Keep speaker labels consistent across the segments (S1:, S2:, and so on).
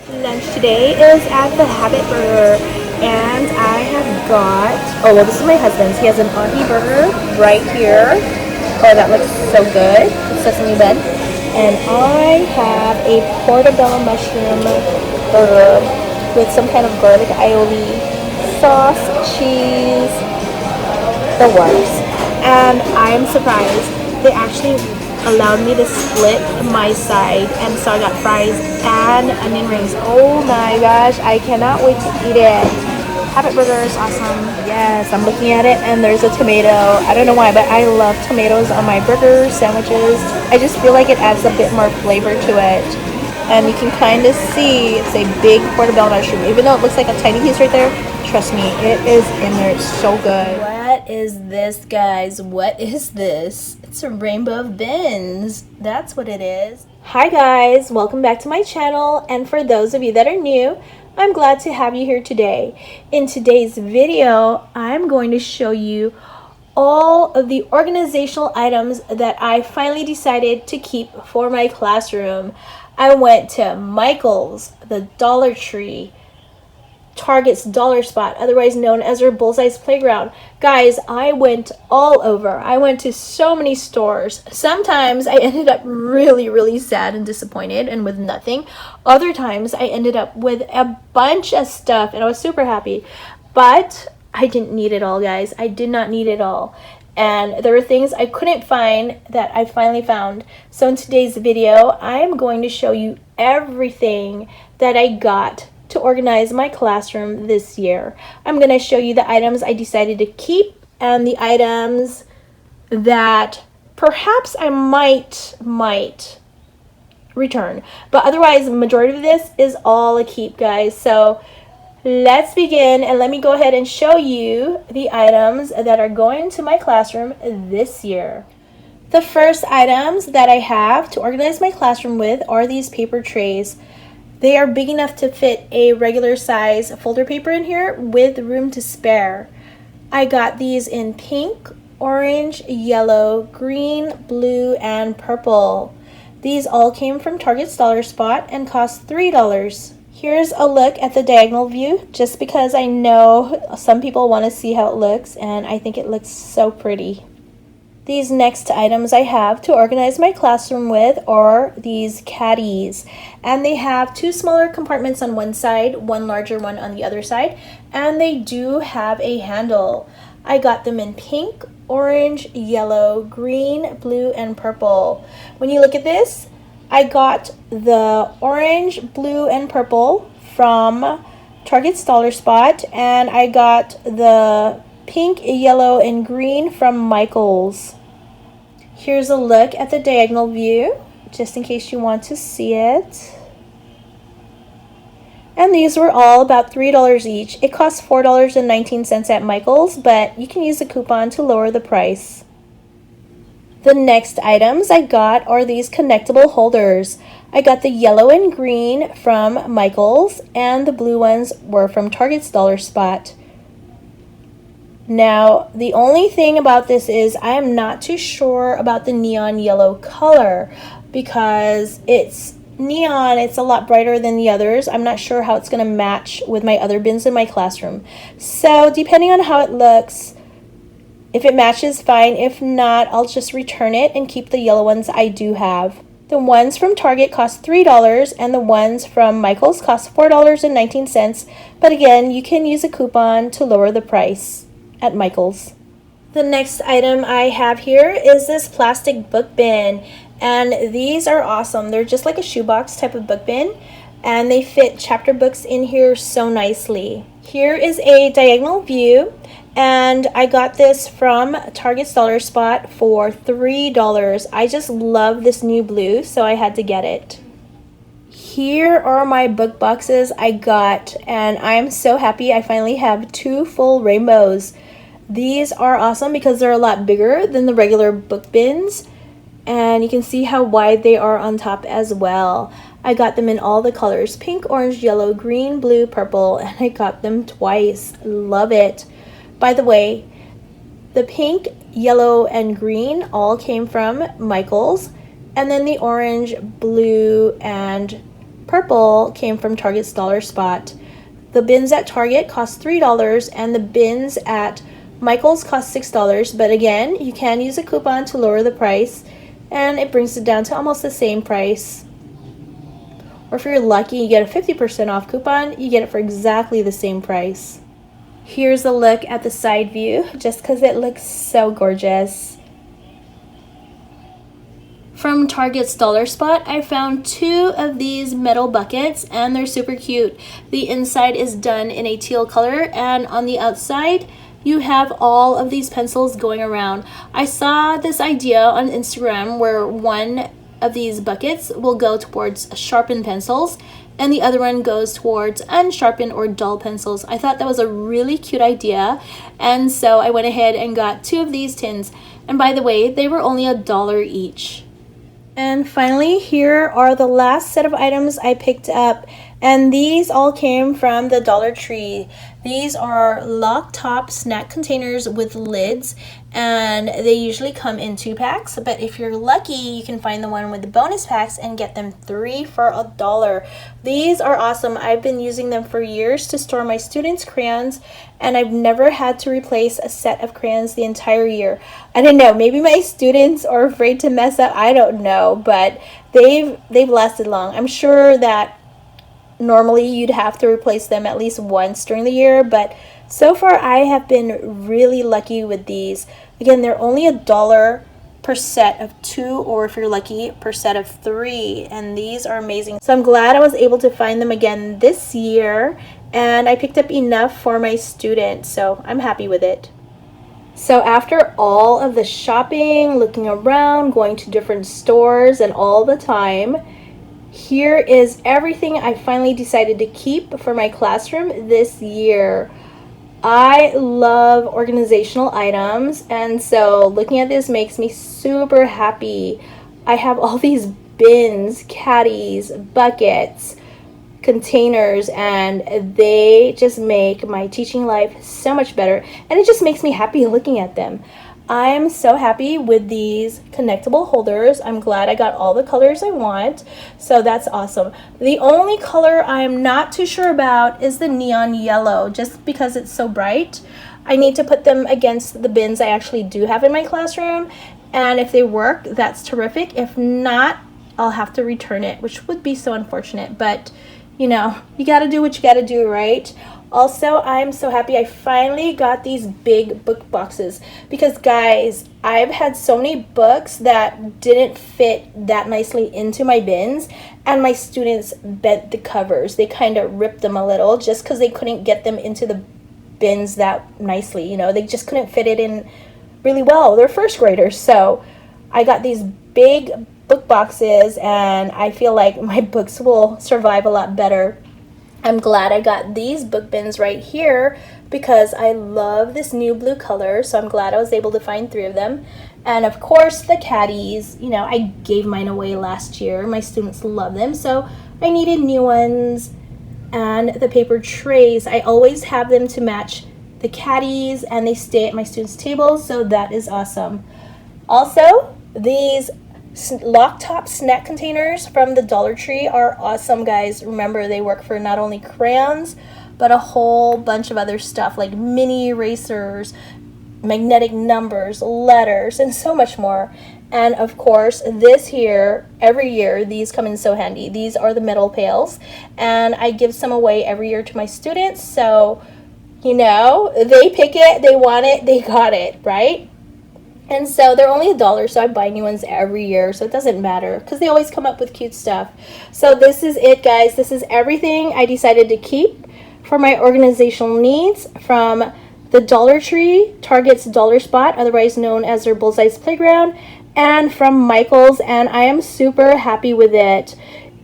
S1: Lunch today is at the Habit Burger, and I have got. Oh well, this is my husband's. He has an ahi burger right here. Oh, that looks so good. The sesame bun, and I have a portobello mushroom burger with some kind of garlic aioli, sauce, cheese, the works. And I'm surprised they actually allowed me to split my side, and so I got fries and onion rings. Oh my gosh, I cannot wait to eat it. Habit Burger is awesome. Yes, I'm looking at it and there's a tomato. I don't know why, but I love tomatoes on my burgers, sandwiches. I just feel like it adds a bit more flavor to it. And you can kind of see it's a big portobello mushroom. Even though it looks like a tiny piece right there, trust me, it is in there. It's so good. What is this, guys? What is this? It's a rainbow of bins. That's what it is. Hi guys, welcome back to my channel. And for those of you that are new, I'm glad to have you here today. In today's video, I'm going to show you all of the organizational items that I finally decided to keep for my classroom. I went to Michael's, the Dollar Tree, Target's Dollar Spot, otherwise known as our Bullseye's Playground. Guys, I went all over. I went to so many stores. Sometimes I ended up really sad and disappointed and with nothing. Other times I ended up with a bunch of stuff and I was super happy. But I didn't need it all, guys. I did not need it all. And there were things I couldn't find that I finally found. So in today's video, I'm going to show you everything that I got to organize my classroom this year. I'm going to show you the items I decided to keep and the items that perhaps I might return. But otherwise, the majority of this is all a keep, guys. So let's begin, and let me go ahead and show you the items that are going to my classroom this year. The first items that I have to organize my classroom with are these paper trays. They are big enough to fit a regular size folder paper in here with room to spare. I got these in pink, orange, yellow, green, blue, and purple. These all came from Target's Dollar Spot and cost $3. Here's a look at the diagonal view, just because I know some people want to see how it looks, and I think it looks so pretty. These next items I have to organize my classroom with are these caddies. And they have two smaller compartments on one side, one larger one on the other side, and they do have a handle. I got them in pink, orange, yellow, green, blue, and purple. When you look at this, I got the orange, blue, and purple from Target's Dollar Spot, and I got the pink, yellow, and green from Michael's. Here's a look at the diagonal view, just in case you want to see it. And these were all about $3 each. It cost $4.19 at Michael's, but you can use a coupon to lower the price. The next items I got are these connectable holders. I got the yellow and green from Michael's, and the blue ones were from Target's Dollar Spot. Now, the only thing about this is I am not too sure about the neon yellow color because it's neon, it's a lot brighter than the others. I'm not sure how it's going to match with my other bins in my classroom. So, depending on how it looks, if it matches, fine. If not, I'll just return it and keep the yellow ones I do have. The ones from Target cost $3 and the ones from Michael's cost $4.19. But again, you can use a coupon to lower the price at Michael's. The next item I have here is this plastic book bin. And these are awesome. They're just like a shoebox type of book bin. And they fit chapter books in here so nicely. Here is a diagonal view. And I got this from Target's Dollar Spot for $3. I just love this new blue, so I had to get it. Here are my book boxes I got, and I'm so happy I finally have two full rainbows. These are awesome because they're a lot bigger than the regular book bins, and you can see how wide they are on top as well. I got them in all the colors, pink, orange, yellow, green, blue, purple, and I got them twice. Love it. By the way, the pink, yellow, and green all came from Michael's, and then the orange, blue, and purple came from Target's Dollar Spot. The bins at Target cost $3 and the bins at Michael's cost $6, but again, you can use a coupon to lower the price and it brings it down to almost the same price. Or if you're lucky, you get a 50% off coupon, you get it for exactly the same price. Here's a look at the side view, just because it looks so gorgeous. From Target's Dollar Spot, I found 2 of these metal buckets and they're super cute. The inside is done in a teal color and on the outside you have all of these pencils going around. I saw this idea on Instagram where one of these buckets will go towards sharpened pencils and the other one goes towards unsharpened or dull pencils. I thought that was a really cute idea, and so I went ahead and got 2 of these tins. And by the way, they were only $1 each. And finally, here are the last set of items I picked up, and these all came from the Dollar Tree. These are lock top snack containers with lids, and they usually come in 2 packs, but if you're lucky, you can find the one with the bonus packs and get them 3 for $1. These are awesome. I've been using them for years to store my students' crayons, and I've never had to replace a set of crayons the entire year. I don't know, maybe my students are afraid to mess up, I don't know, but they've lasted long. I'm sure that normally you'd have to replace them at least once during the year, but so far I have been really lucky with these. Again, they're only $1 per set of 2, or if you're lucky, per set of 3, and these are amazing. So I'm glad I was able to find them again this year, and I picked up enough for my students, so I'm happy with it. So after all of the shopping, looking around, going to different stores and all the time, here is everything I finally decided to keep for my classroom this year. I love organizational items, and so looking at this makes me super happy. I have all these bins, caddies, buckets, containers, and they just make my teaching life so much better, and it just makes me happy looking at them. I'm so happy with these connectable holders. I'm glad I got all the colors I want, so that's awesome. The only color I'm not too sure about is the neon yellow, just because it's so bright. I need to put them against the bins I actually do have in my classroom, and if they work, that's terrific. If not, I'll have to return it, which would be so unfortunate, but you know, you gotta do what you gotta do, right? Also, I'm so happy I finally got these big book boxes, because guys, I've had so many books that didn't fit that nicely into my bins, and my students bent the covers. They kind of ripped them a little just because they couldn't get them into the bins that nicely, you know, they just couldn't fit it in really well. They're first graders, so I got these big book boxes, and I feel like my books will survive a lot better. I'm glad I got these book bins right here because I love this new blue color, so I'm glad I was able to find 3 of them. And of course the caddies, you know, I gave mine away last year. My students love them, so I needed new ones. And the paper trays, I always have them to match the caddies, and they stay at my students' tables, so that is awesome. Also, these lock top snack containers from the Dollar Tree are awesome, guys. Remember, they work for not only crayons but a whole bunch of other stuff like mini erasers, magnetic numbers, letters, and so much more. And of course, this here, every year these come in so handy. These are the metal pails, and I give some away every year to my students, so you know, they pick it, they want it, they got it, right? And so they're only $1, so I buy new ones every year, so it doesn't matter because they always come up with cute stuff. So this is it, guys. This is everything I decided to keep for my organizational needs from the Dollar Tree, Target's Dollar Spot, otherwise known as their Bullseye's Playground, and from Michael's, and I am super happy with it.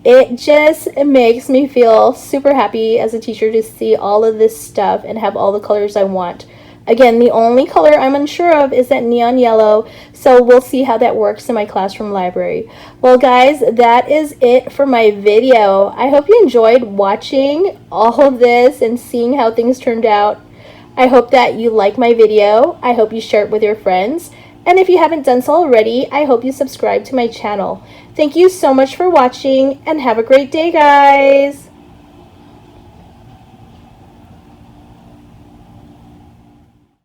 S1: It just makes me feel super happy as a teacher to see all of this stuff and have all the colors I want. Again, the only color I'm unsure of is that neon yellow, so we'll see how that works in my classroom library. Well, guys, that is it for my video. I hope you enjoyed watching all of this and seeing how things turned out. I hope that you like my video. I hope you share it with your friends. And if you haven't done so already, I hope you subscribe to my channel. Thank you so much for watching and have a great day, guys!